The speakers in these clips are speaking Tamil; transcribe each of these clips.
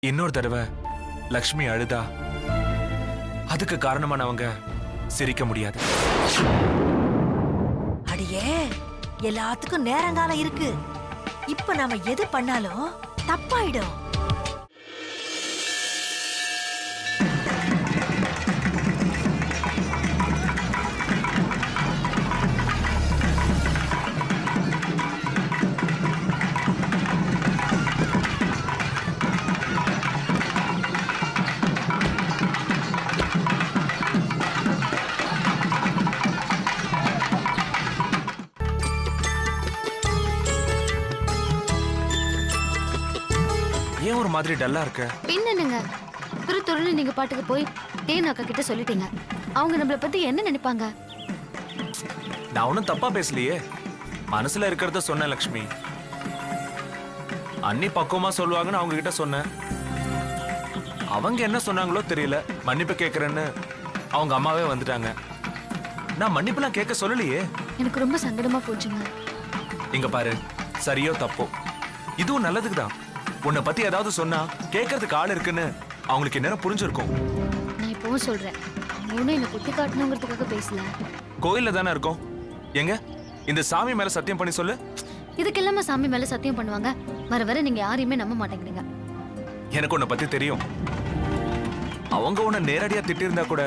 இன்னொரு தடவை லக்ஷ்மி அழுதா அதுக்கு காரணமானவங்க சிரிக்க முடியாது. அடியே, எல்லாத்துக்கும் நேரங்காலம் இருக்கு. இப்ப நாம எது பண்ணாலும் தப்பாயிடும். ஏன் ஒரு மாதிரி டல்லா இருக்க? பின்னங்க துருன்னு நீங்க பாட்டுக்கு போய் தேன் அக்கா கிட்ட சொல்லிட்டீங்க. அவங்க நம்மள பத்தி என்ன நினைப்பாங்க? நான் ஒன்னும் தப்பா பேசலையே, மனசுல இருக்கிறத சொன்னேன் லக்ஷ்மி. அண்ணி பக்குவமா சொல்லுவாங்கன்னு அவங்க கிட்ட சொன்னேன். அவங்க என்ன சொன்னாங்களோ தெரியல, மன்னிப்பு கேட்கறேன்னு அவங்க அம்மாவே வந்துட்டாங்க. நான் மன்னிப்புலாம் கேட்க சொல்லலையே. எனக்கு ரொம்ப சங்கடமா போச்சுங்க. இங்க பாரு, சரியோ தப்போ இதுவும் நல்லதுக்கு தான். உன்னை பத்தி ஏதாவது சொன்னா கேட்கறதுக்கு ஆள் இருக்குன்னு அவங்களுக்கு என்ன புரிஞ்சிருக்கும். நான் இப்பவும் சொல்றேன், அவங்க என்ன குத்தி காட்டணுங்கிறதுக்காக பேசல. கோயில்ல தானே இருக்கோம். எங்க இந்த சாமி மேல சத்தியம் பண்ணி சொல்லு. இதுக்கெல்லாம சாமி மேல சத்தியம் பண்ணுவாங்க? வர வர நீங்க யாரையுமே நம்ப மாட்டேங்கிறீங்க. எனக்கு உன்னை பத்தி தெரியும். அவங்க உன்னை நேரடியா திட்டிருந்தா கூட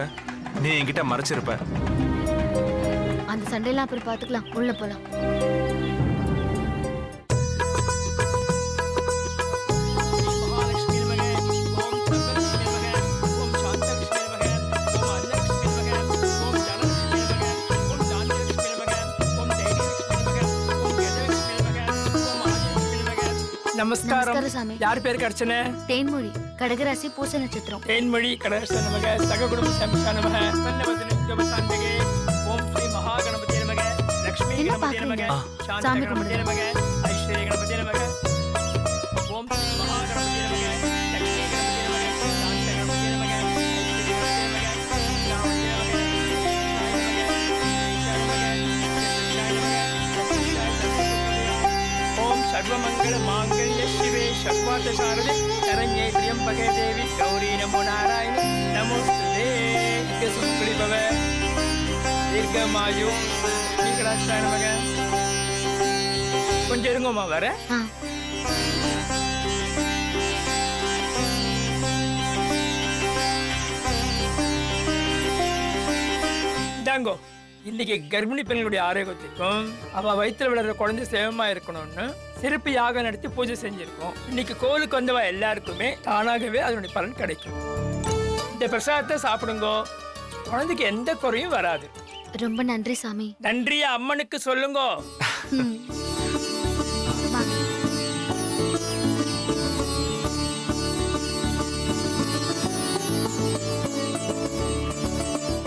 நீ என்கிட்ட மறைச்சிருப்ப. அந்த சண்டையெல்லாம் அப்புறம் பாத்துக்கலாம், உள்ள போலாம். நமஸ்காரம். யார் பேருக்கு அர்ச்சனை? தேன்மொழி, கடகராசி, பூச நட்சத்திரம். தேன்மொழி கடகராசி நமக சக குடும்ப சம்சா நமக தன்னவதன யோகசாந்தகே ஓம் ஸ்ரீ மகாகணபதி நமக லக்ஷ்மி கணபதி நமக சாந்தி கணபதி நமக ஐஸ்வர்ய கணபதி நமக ஓம் ஸ்ரீ மகாகணபதி நமக லக்ஷ்மி கணபதி நமக சாந்தி கணபதி நமக ஓம் சர்வமங்கள மாங்கல்ய சிவே சர்வார்த்த சாரதே சரண்யே த்ரியம்பகே தேவி கௌரி நமோ நாராயணி நமோஸ்துதே. சுக்லிபவ தீர்க்கமாயு ஸ்ரீகடாட்சாய நமக. கொஞ்சம் இருங்கம்மா, வர தாங்கோ. இன்னைக்கு கர்ப்பிணி பெண்களுடைய ஆரோக்கியத்துக்கும் அவ வயிற்றுல விளையாடுற குழந்தை சேவமா இருக்கணும்னு சிறப்பு யாகம் நடத்தி பூஜை செஞ்சிருக்கோம். இன்னைக்கு கோவிலுக்கு வந்தவா எல்லாருக்குமே தானாகவே அதனுடைய பலன் கிடைக்கும். இந்த பிரசாதத்தை சாப்பிடுங்கோ, குழந்தைக்கு எந்த குறையும் வராது. ரொம்ப நன்றி சாமி. நன்றியா அம்மனுக்கு சொல்லுங்கோ.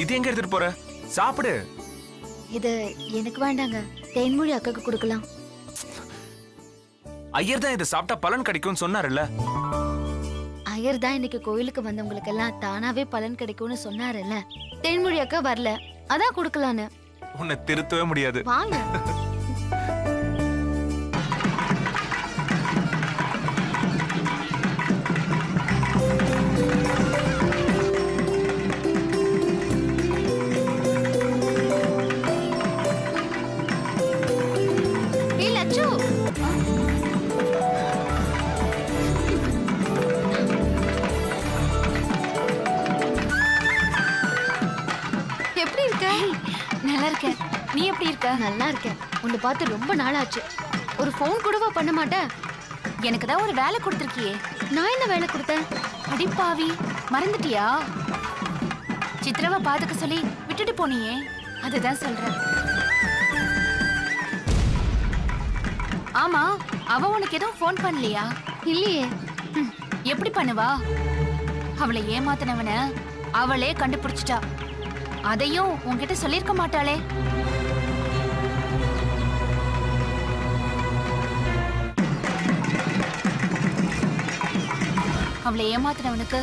இது எங்க எடுத்துட்டு போற? சாப்பிடு. இது எனக்கு வேண்டாங்க, தேன்மொழி அக்காக்கு கொடுக்கலாம். ஐயர் தான் இதை சாப்பிட்டா பலன் கிடைக்கும்னு சொன்னார்ல. ஐயர் தான் இன்னைக்கு கோயிலுக்கு வந்தவங்களுக்கு எல்லாம் தானாவே பலன் கிடைக்கும்னு சொன்னாருல்ல. தேன்மொழி அக்கா வரல, அதான் கொடுக்கலான்னு. உன்னை திருத்தவே முடியாது. வாங்க. நல்லா இருக்கேன். நீ எப்படி இருக்க? நல்லா இருக்கேன். உன்னை பார்த்து ரொம்ப நாள் ஆச்சு. ஒரு ஃபோன் கூடவா பண்ண மாட்டேன்? எனக்கு தான் ஒரு வேலை கொடுத்துருக்கியே. நான் என்ன வேலை கொடுத்தேன்? அடிப்பாவி, மறந்துட்டியா? சித்ராவை பாத்துக்க சொல்லி விட்டுட்டு போனியே, அதுதான் சொல்றேன். ஆமா, அவ உனக்கு எதுவும் ஃபோன் பண்ணலையா? இல்லையே. எப்படி பண்ணுவா? அவளை ஏமாத்தினவன அவளே கண்டுபிடிச்சிட்டா. அதையும் உன்கிட்ட சொல்லிருக்க மாட்டாளே. அவளை ஏமாத்தினவனுக்கு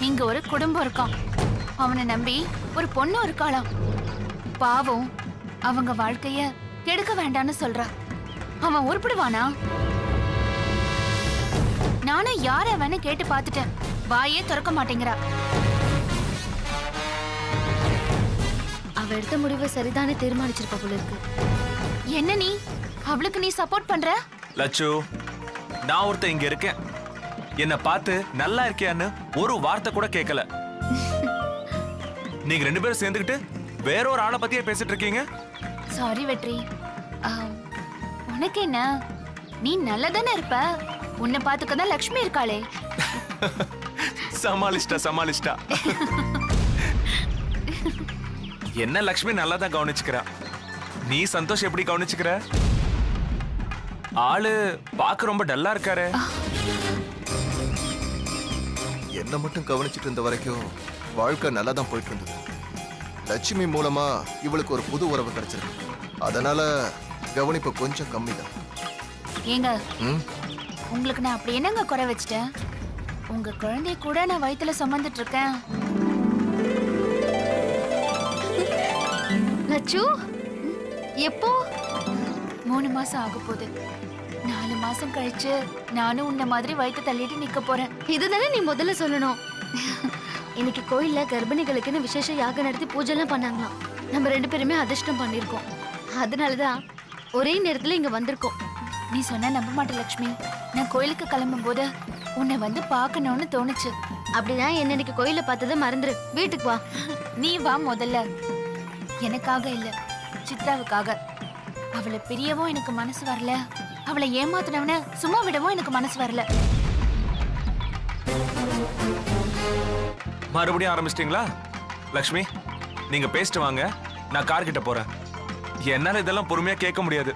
இங்க ஒரு குடும்பம் இருக்கான். அவனை நம்பி ஒரு பொண்ணு இருக்காளாம். பாவம் அவங்க வாழ்க்கைய கெடுக்க வேண்டாம்னு சொல்றா. அவன் உருப்பிடுவானா? நானும் யார வேணா கேட்டு பார்த்துட்டேன், வாயே திறக்க மாட்டேங்கிறா. அவ எடுத்த முடிவை சரிதானே தீர்மானிச்சிருப்பா போல இருக்கு. என்ன நீ அவளுக்கு நீ சப்போர்ட் பண்ற? லட்சு, நான் ஒருத்தன் இங்க இருக்கேன். என்ன பார்த்து நல்லா இருக்கியான்னு ஒரு வார்த்தை கூட கேட்கல. நீங்க 2 பேரும் சேர்ந்துக்கிட்டு வேற ஒரு ஆளை பத்தியே பேசிட்டு இருக்கீங்க. சாரி வெற்றி. உனக்கு என்ன, நீ நல்லதானே இருப்ப. உன்னை பாத்துக்கதான் லக்ஷ்மி இருக்காளே. சமாளிச்சிட்டா. என்ன லக்ஷ்மி நல்லா தான் கவனிச்சுக்கிறா. நீ சந்தோஷ் எப்படி கவனிச்சுக்கிற? ஆளு பார்க்க ரொம்ப டல்லா இருக்காரு. என்ன மட்டும் கவனிச்சிட்டு இருந்த வரைக்கும் வாழ்க்கை நல்லா தான் போயிட்டு இருந்தது. லட்சுமி மூலமா இவளுக்கு ஒரு புது உறவு கிடைச்சிருக்கு. அதனால கவனிப்பு கொஞ்சம் கம்மி தான். ஏங்க, உங்களுக்கு நான் அப்படி என்னங்க குறை வச்சிட்டேன்? உங்க குழந்தைய கூட நான் வயித்துல சுமந்துட்டு இருக்கேன். லட்சு, எப்போ? 3 மாசம் ஆக போகுது. 4 மாசம் கழிச்சு நானும் உன்ன மாதிரி வயிற்று தள்ளிட்டு நிக்க போறேன். இதுதானே நீ முதல்ல சொல்லணும். இன்னைக்கு கோயில்ல கர்ப்பிணிகளுக்குன்னு விசேஷ யாகம் நடத்தி பூஜை எல்லாம் பண்ணாங்களாம். நம்ம 2 பேருமே அதிர்ஷ்டம் பண்ணிருக்கோம். அதனாலதான் ஒரே நேரத்துல இங்க வந்திருக்கோம். நீ சொன்னா நம்ப மாட்டே லட்சுமி. நான் கோயிலுக்கு கிளம்பும் போது உன்னை வந்து பார்க்கணும்னு தோணுச்சு. அப்படிதான் என்ன இன்னைக்கு கோயில பார்த்ததை மறந்துரு. வீட்டுக்கு வா. நீ வா முதல்ல. எனக்காக இல்ல, சித்ராவுக்காக. அவளை பிரியவும் எனக்கு மனசு வரல, அவளை ஏமாத்தினவன சும்மா விடவும் எனக்கு மனசு வரல. மறுபடியும் ஆரம்பிச்சிட்டீங்களா? லக்ஷ்மி, நீங்க பேசிட்டு வாங்க, நான் கார் கிட்ட போறேன். என்னால இதெல்லாம் பொறுமையா கேட்க முடியாது.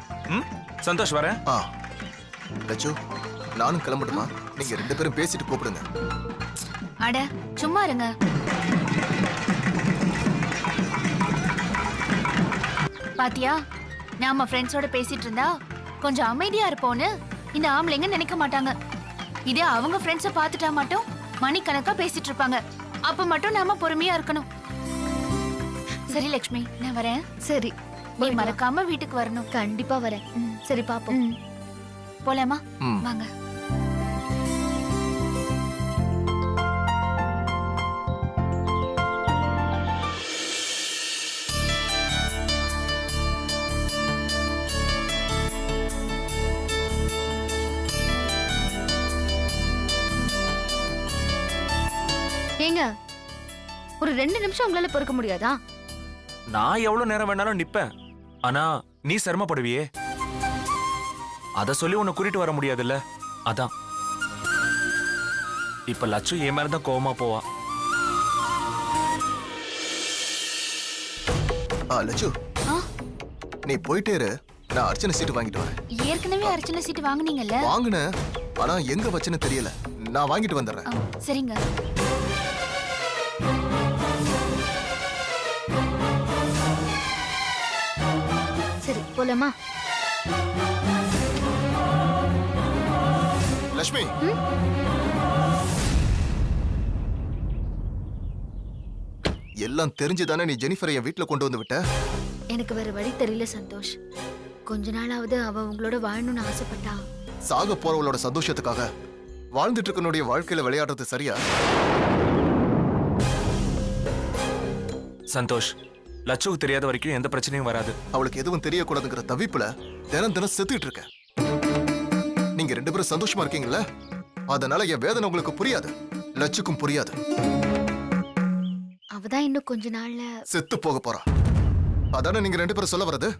சந்தோஷ் வரேன். லட்சு, நானும் கிளம்பட்டுமா? நீங்க 2 பேரும் பேசிட்டு கூப்பிடுங்க. அட சும்மா இருங்க. பாத்தியா, நாம ஃப்ரெண்ட்ஸோட பேசிட்டு இருந்தா கொஞ்சம் அமைதியா இருப்போம்னு இந்த ஆம்பளைங்க நினைக்க மாட்டாங்க. இதே அவங்க ஃப்ரெண்ட்ஸை பார்த்துட்டா மட்டும் மணிக்கணக்கா பேசிட்டு இருப்பாங்க. அப்ப மட்டும் நாம பொறுமையா இருக்கணும். சரி லட்சுமி, நான் வரேன். சரி, நீ மறக்காம வீட்டுக்கு வரணும். கண்டிப்பா வரேன். சரி பாப்போம். போலாமா? வாங்க. ஏங்க, ஒரு 2 நிமிஷம் உங்களால பொறுக்க முடியாதா? நான் எவ்வளவு நேரம் வேணாலும் நிப்பேன். ஆனா நீ சிரமப்படுவியே, அத சொல்லி உன்னை கூட்டிட்டு வர முடியாதுல்ல. அதான் இப்ப லட்சு என் மேலதான் கோவமா போவா. லட்சு, நீ போயிட்டே இரு. நான் அர்ச்சனை சீட்டு வாங்கிட்டு வரேன். ஏற்கனவே அர்ச்சனை சீட்டு வாங்குனீங்கல்ல? வாங்கினேன், ஆனா எங்க வச்சுன்னு தெரியல. நான் வாங்கிட்டு வந்துடுறேன். சரிங்க. சரி போலாமா? லட்சுமி, எல்லாம் தெரிஞ்சுதானே நீ ஜெனிஃபரை என் வீட்டுல கொண்டு வந்து விட்ட? எனக்கு வேற வழி தெரியல சந்தோஷ். கொஞ்ச நாளாவது அவ உங்களோட வாழணும்னு ஆசைப்பட்டா. சாக போறவளோட சந்தோஷத்துக்காக வாழ்ந்துட்டு இருக்கனுடைய வாழ்க்கையில விளையாடுறது சரியா? சந்தோஷ், லட்சுக்கு தெரியாத வரைக்கும் எந்த பிரச்சனையும் வராது. அவளுக்கு எதுவும் தெரியக்கூடாதுங்கிற தவிப்புல தினம் தினம் செத்துட்டு இருக்க. நீங்க 2 பேரும் சந்தோஷமா இருக்கீங்கல்ல, அதனால என் வேதனை உங்களுக்கு புரியாது, லட்சுக்கும் புரியாது. அவதான் இன்னும் கொஞ்ச நாள்ல செத்து போக போறா. அதானே நீங்க 2 பேரும் சொல்ல வர்றது?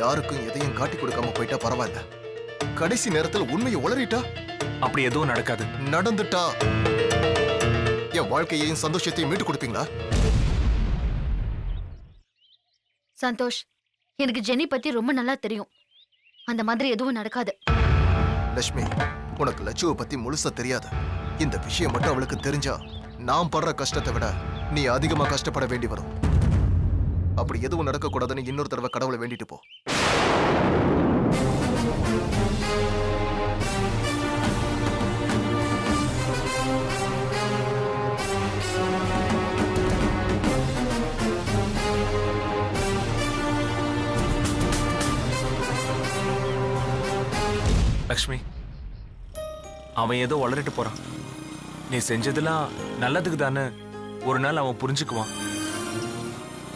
யாருக்கும் எதையும் காட்டி கொடுக்காம போயிட்டா பரவாயில்ல. கடைசி நேரத்தில் உண்மையை உளறிட்டா? அப்படி எதுவும் நடக்காது. நடந்துட்டா என் வாழ்க்கையையும் சந்தோஷத்தையும் மீட்டு கொடுப்பீங்களா? சந்தோஷ், எனக்கு ஜெனி பத்தி ரொம்ப நல்லா தெரியும். அந்த மாதிரி எதுவும் நடக்காது. லட்சுமி, உனக்கு லட்சுவை பத்தி முழுசா தெரியாது. இந்த விஷயம் மட்டும் அவளுக்கு தெரிஞ்சா நான் படுற கஷ்டத்தை விட நீ அதிகமா கஷ்டப்பட வேண்டி வரும். அப்படி எதுவும் நடக்க கூடாதுன்னு இன்னொரு தடவை கடவுளை வேண்டிட்டு போ. லக்ஷ்மி, அவன் ஏதோ வளரிட்டு போறான். நீ செஞ்சதெல்லாம் நல்லதுக்கு தானே. ஒரு நாள் அவன் புரிஞ்சுக்குவான்.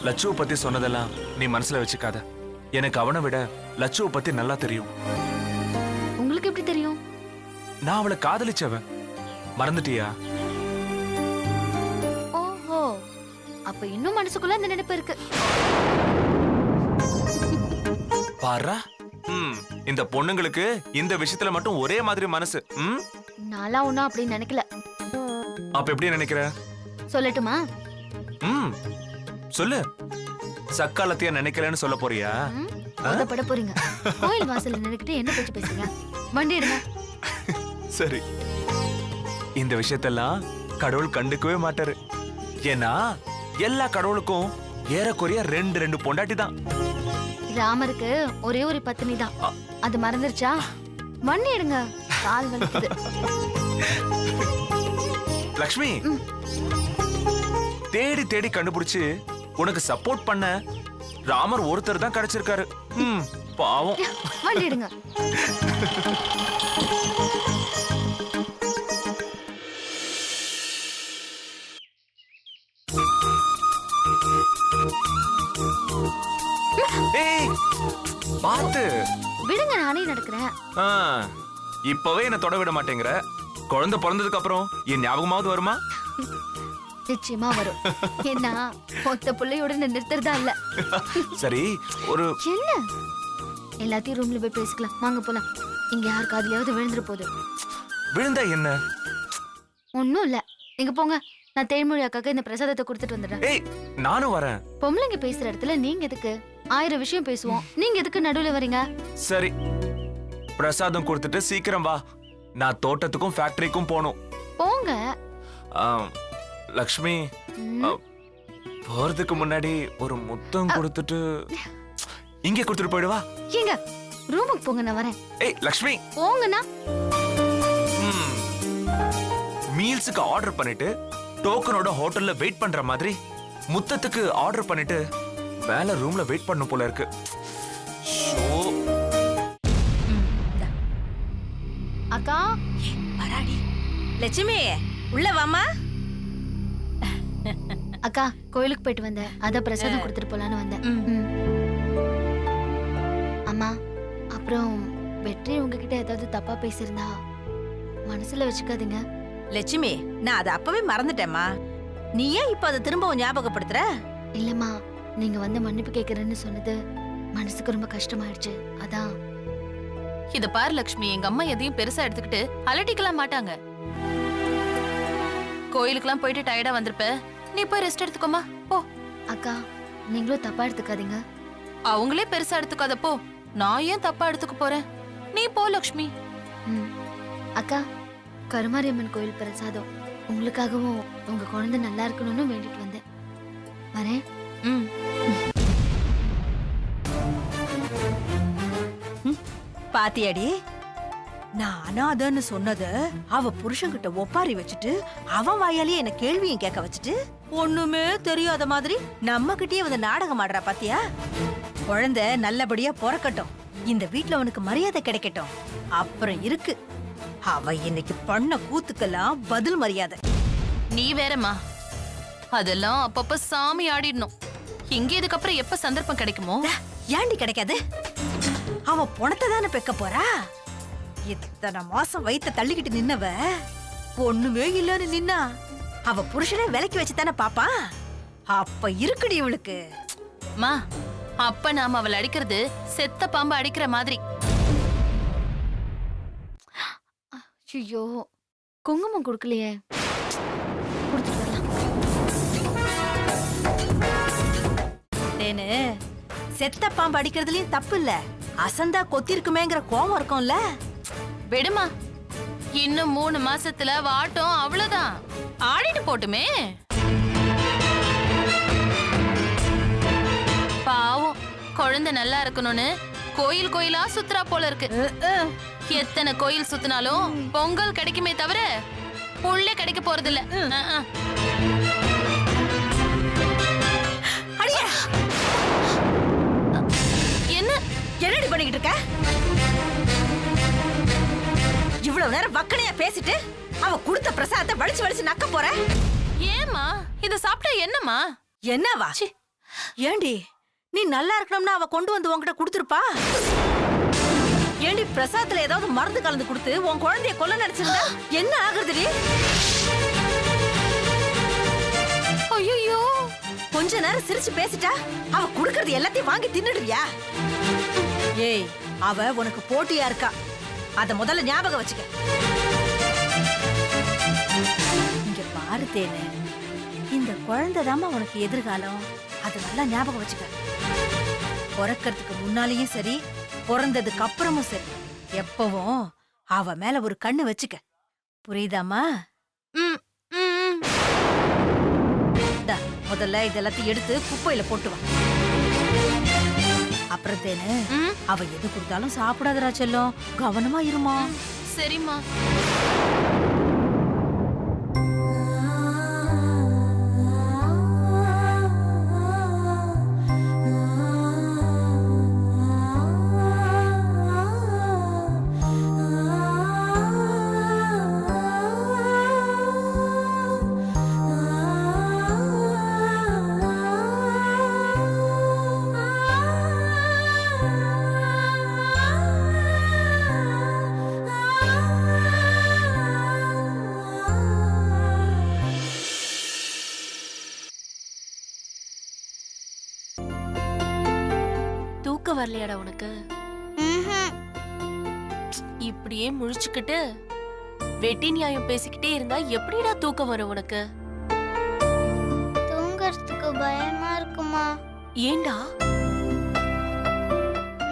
லட்சுவை பத்தி சொன்னதெல்லாம் நீ மனசுல வச்சுக்காத. எனக்கு அவனை விட லட்சுவை பத்தி நல்லா தெரியும். உங்களுக்கு எப்படி தெரியும்? நான் அவளை காதலிச்சவன். மறந்துட்டியா? ஓஹோ, அப்ப இன்னும் மனசுக்குள்ள அந்த நினைப்பு இருக்கு. பாரா, இந்த பொண்ணுங்களுக்கு இந்த விஷயத்துல மட்டும் ஒரே மாதிரி மனசு. நான்லாம் ஒன்னும் அப்படி நினைக்கல. அப்ப எப்படி நினைக்கிற? சொல்லட்டுமா? சொல்லு. சக்காலத்தையா நினைக்கிறேன்னு சொல்ல போறியா? பட போறீங்க. கோயில் வாசல்ல நின்னுக்கிட்டு என்ன பேச்சு பேசுறீங்க? வண்டி எடுங்க. சரி, இந்த விஷயத்தெல்லாம் கடவுள் கண்டுக்கவே மாட்டாரு. ஏன்னா எல்லா கடவுளுக்கும் ஏறக்குறைய 2 பொண்டாட்டி தான். ராமருக்கு ஒரே ஒரு பத்தினி தான். அது மறந்துருச்சா? வண்டி எடுங்க, கால் வலிக்குது. லக்ஷ்மி, தேடி தேடி கண்டுபிடிச்சு உனக்கு சப்போர்ட் பண்ண ராமர் ஒருத்தர் தான் கிடைச்சிருக்காரு. பாவம். வண்டி எடுங்க. ஏய், பாத்து விடுங்க, நானே நடக்கிறேன். இப்பவே என்ன தொட விட மாட்டேங்கிற. குழந்தை பிறந்ததுக்கு அப்புறம் என் ஞாபகமாவது வருமா? நிச்சயமா வரும். ஏன்னா மொத்த பிள்ளையோட நிறுத்துறதா இல்ல. சரி, ஒரு என்ன எல்லாத்தையும் ரூம்ல போய் பேசிக்கலாம். வாங்க போலாம். இங்க யார் காதுலயாவது விழுந்துரு போகுது. விழுந்தா என்ன? ஒண்ணும் இல்ல, நீங்க போங்க. நான் தேன்மொழி அக்காக்கு இந்த பிரசாதத்தை கொடுத்துட்டு வந்துடுறேன். ஏய், நானும் வரேன். பொம்பளைங்க பேசுற இடத்துல நீங்க எதுக்கு? 1000 விஷயம் பேசுவோம், நீங்க எதுக்கு நடுவுல வரீங்க? சரி, பிரசாதம் கொடுத்துட்டு சீக்கிரம் வா. நான் தோட்டத்துக்கும் ஃபேக்டரிக்கும் போகணும். போங்க. லக்ஷ்மி, போறதுக்கு முன்னாடி ஒரு முத்தம் கொடுத்துட்டு இங்கே கொடுத்துட்டு போயிடுவா. ஏங்க, ரூமுக்கு போங்க, நான் வரேன். ஏய் லக்ஷ்மி, போங்கண்ணா. மீல்ஸுக்கு ஆர்டர் பண்ணிட்டு டோக்கனோட ஹோட்டல்ல வெயிட் பண்ற மாதிரி முத்தத்துக்கு ஆர்டர் பண்ணிட்டு வேலை ரூம்ல வெயிட் பண்ணும் போல இருக்கு. அக்கா, வராடி. லட்சுமி, உள்ள வாமா. அக்கா, கோயிலுக்கு போயிட்டு வந்தேன். அத பிரசாதம் கொடுத்துட்டு போலான்னு வந்தேன். அம்மா, அப்புறம் வெற்றி உங்ககிட்ட ஏதாவது தப்பா பேசியிருந்தா மனசுல வச்சுக்காதீங்க. லட்சுமி, நான் அதை அப்பவே மறந்துட்டேம்மா. நீ ஏன் இப்ப அதை திரும்பவும் ஞாபகப்படுத்துற? இல்லம்மா, நீங்க வந்து மன்னிப்பு கேக்குறேன்னு சொன்னது மனசுக்கு ரொம்ப கஷ்டமாயிடுச்சு. அதான். இத பாரு லக்ஷ்மி, எங்க அம்மா எதையும் பெருசா எடுத்துக்கிட்டு அலட்டிக்கலாம் மாட்டாங்க. கோயிலுக்குலாம் போயிட்டு டயர்டா வந்திருப்ப, நீ போய் ரெஸ்ட் எடுத்துக்கோமா போ. அக்கா, நீங்களும் தப்பா எடுத்துக்காதீங்க. அவங்களே பெருசா எடுத்துக்காத போ. நான் ஏன் தப்பா எடுத்துக்க போறேன்? நீ போ லக்ஷ்மி. அக்கா, கருமாரியம்மன் கோயில் பிரசாதம் உங்களுக்காகவும் உங்க குழந்தை நல்லா இருக்கணும்னு வேண்டிட்டு வந்தேன். வரேன். பாத்தியாடி, நானும் அதன்னு சொன்னத அவ புருஷன்கிட்ட ஒப்பாரி வச்சுட்டு அவன் வாயாலேயே என்ன கேள்வியும் கேட்க வச்சுட்டு ஒண்ணுமே தெரியாத மாதிரி நம்ம கிட்டயே வந்து நாடகம் ஆடுறா. பாத்தியா? குழந்தை நல்லபடியா பிறக்கட்டும், இந்த வீட்ல அவனுக்கு மரியாதை கிடைக்கட்டும், அப்புறம் இருக்கு அவ இன்னைக்கு பண்ண கூத்துக்கெல்லாம் பதில் மரியாதை. நீ வேறம்மா, அதெல்லாம் அப்பப்ப சாமி ஆடிடணும். இங்க இதுக்கப்புறம் எப்ப சந்தர்ப்பம் கிடைக்குமோ? ஏண்டி கிடைக்காது? அவ பணத்தை தானே பெக்க போறா. இத்தனை மாசம் வயித்தை தள்ளிக்கிட்டு நின்னவ ஒண்ணுமே இல்லன்னு நின்னா அவ புருஷனே விலைக்கு வச்சு தானே பாப்பா. அப்ப இருக்குடி இவளுக்கு. மா, அப்ப நாம அவளை அடிக்கிறது செத்த பாம்பு அடிக்கிற மாதிரி. ஐயோ, குங்குமம் கொடுக்கலையே. கொடுத்துட்டு வரலாம். தேனு, செத்த பாம்பு அடிக்கிறதுலயும் தப்பு இல்ல. அசந்தா கொத்திருக்குமேங்கிற கோவம் இருக்கும்ல. விடுமா, இன்னும் 3 மாசத்துல வாட்டம் அவ்வளவுதான். ஆடிட்டு போட்டுமே. பாவம், குழந்தை நல்லா இருக்கணும்னு கோயில் கோயிலா சுத்துறா போல இருக்கு. எத்தனை கோயில் சுத்தினாலும் பொங்கல் கிடைக்குமே தவிர புள்ளே கிடைக்க போறது இல்ல. என்ன என்னடி பண்ணிக்கிட்டு இருக்க? இவ்வளவு நேரம் வக்கனையா பேசிட்டு அவ கொடுத்த பிரசாதத்தை வலிச்சு வலிச்சு நக்க போற. ஏமா இத சாப்பிட்டா என்னம்மா? என்னவா? ஏண்டி நீ நல்லா இருக்கணும்னா அவ கொண்டு வந்து உன்கிட்ட கொடுத்துருப்பா? ஏண்டி பிரசாதத்துல ஏதாவது மருந்து கலந்து கொடுத்து உன் குழந்தைய கொல்ல நினைச்சிருந்தா என்ன ஆகுறதுடி? ஐயோ, கொஞ்ச நேரம் சிரிச்சு பேசிட்டா அவ குடுக்கறது எல்லாத்தையும் வாங்கி தின்னுடுவியா? ஏய், அவ உனக்கு போட்டியா இருக்கா, அத முதல்ல ஞாபகம் வச்சுக்க. இங்க பாரு தேனு, இந்த குழந்தைதாம்மா உனக்கு எதிர்காலம். அது நல்லா ஞாபகம் வச்சுக்க. பிறக்கிறதுக்கு முன்னாலேயும் சரி, பிறந்ததுக்கு அப்புறமும் சரி, எப்பவும் அவ மேல ஒரு கண்ணு வச்சுக்க. புரியுதாமா? இந்தா, முதல்ல இதெல்லாத்தையும் எடுத்து குப்பையில போட்டு வா. அப்புறம் தேனு, அவ எது கொடுத்தாலும் சாப்பிடாதடா செல்லம், கவனமா இருமா. சரிம்மா. தூக்கம் வரலையாடா உனக்கு? இப்படியே முழிச்சுக்கிட்டு வெட்டி நியாயம் பேசிக்கிட்டே இருந்தா எப்படிடா தூக்கம் வரும் உனக்கு? தூங்கறதுக்கு பயமா இருக்குமா? ஏண்டா?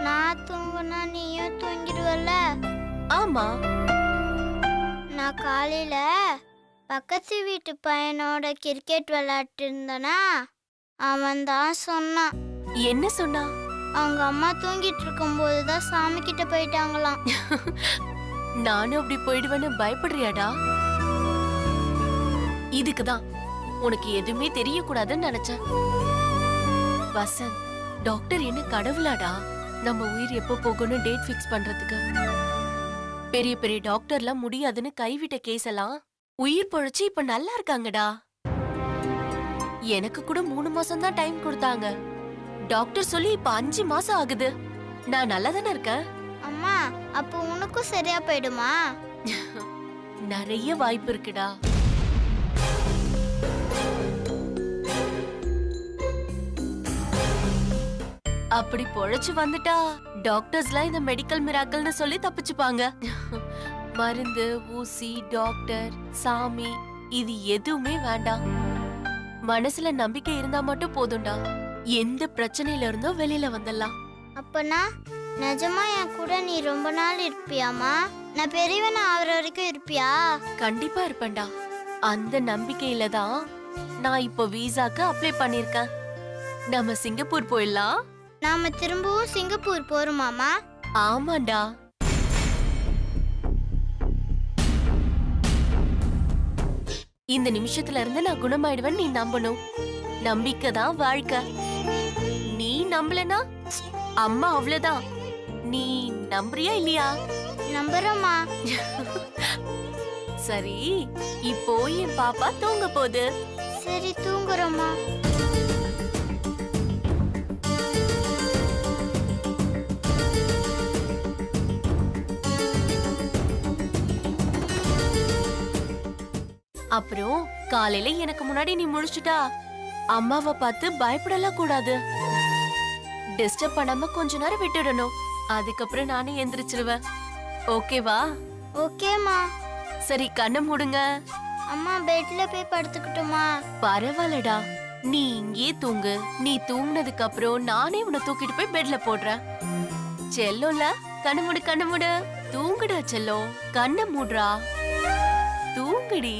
நான் தூங்குனா நீயும் தூங்கிடுவல்ல. ஆமா. நான் காலையில பக்கத்து வீட்டு பையனோட கிரிக்கெட் விளையாட்டு இருந்தனா, அவன் தான் சொன்னான். என்ன சொன்னா? அவங்க அம்மா தூங்கிட்டு இருக்கும்போது தான் சாமி கிட்ட போயிட்டாங்களாம். நானும் அப்படி போயிடுவேன்னு பயப்படுறியாடா? இதுக்குதான் உனக்கு எதுவுமே தெரியக்கூடாதுன்னு நினைச்சேன். வசந்த், டாக்டர் என்ன கடவுளாடா நம்ம உயிர் எப்போ போகணும்னு டேட் ஃபிக்ஸ் பண்றதுக்கு? பெரிய பெரிய டாக்டர்லாம் முடியாதுன்னு கைவிட்ட கேஸ் எல்லாம் உயிர் பொழைச்சு இப்ப நல்லா இருக்காங்கடா. எனக்கு கூட 3 மாசம் தான் டைம் கொடுத்தாங்க. டாக்டர் சொல்லி இப்ப 5 மாசம் ஆகுது. நான் நல்லா தானே இருக்கேன். அம்மா, அப்போ உனக்கும் சரியா போயிடுமா? நிறைய வாய்ப்பு இருக்குடா. அப்படி பொழைச்சு வந்துட்டா டாக்டர்ஸ்லாம் இந்த மெடிக்கல் மிராக்கல்னு சொல்லி தப்பிச்சுப்பாங்க. மருந்து, ஊசி, டாக்டர், சாமி இது எதுவுமே வேண்டாம். மனசுல நம்பிக்கை இருந்தா மட்டும் போதும்டா. எந்த பிரச்சனையில இருந்தோ வெளியில வந்துடலாம். அப்பனா நிஜமா என் கூட நீ ரொம்ப நாள் இருப்பியாமா? நான் பெரியவன் ஆகிற வரைக்கும் இருப்பியா? கண்டிப்பா இருப்பேன்டா. அந்த நம்பிக்கையில தான் நான் இப்போ வீசாக்கு அப்ளை பண்ணிருக்கேன். நம்ம சிங்கப்பூர் போயிடலாம். நாம திரும்பவும் சிங்கப்பூர் போறோமாமா? ஆமாண்டா. இந்த நிமிஷத்துல இருந்து நான் குணமாயிடுவேன் நீ நம்பணும். நம்பிக்கை தான் வாழ்க்கை. நீ நம்பலனா அம்மா அவ்வளவுதான். நீ நம்புறியா இல்லையா? நம்புறோமா. சரி, இப்போ என் பாப்பா தூங்க போகுது. சரி, தூங்குறோமா. அப்புறம் காலையில எனக்கு முன்னாடி நீ முழிச்சுட்டா அம்மாவை பார்த்து பயப்படலாம் கூடாது. டிஸ்டர்ப் பண்ணாம கொஞ்ச நேரம் விட்டுடணும். அதுக்கப்புறம் நானே எந்திரிச்சிருவேன். ஓகேவா? ஓகேமா. சரி, கண்ணை மூடுங்க. அம்மா, பெட்ல போய் படுத்துக்கிட்டுமா? பரவாயில்லடா, நீ இங்கே தூங்கு. நீ தூங்குனதுக்கு அப்புறம் நானே உன்னை தூக்கிட்டு போய் பெட்ல போடுறேன். செல்லோல, கண்ணு மூடு, கண்ணு மூடு. தூங்குடா செல்லோ, கண்ணை மூடுறா. தூங்குடி.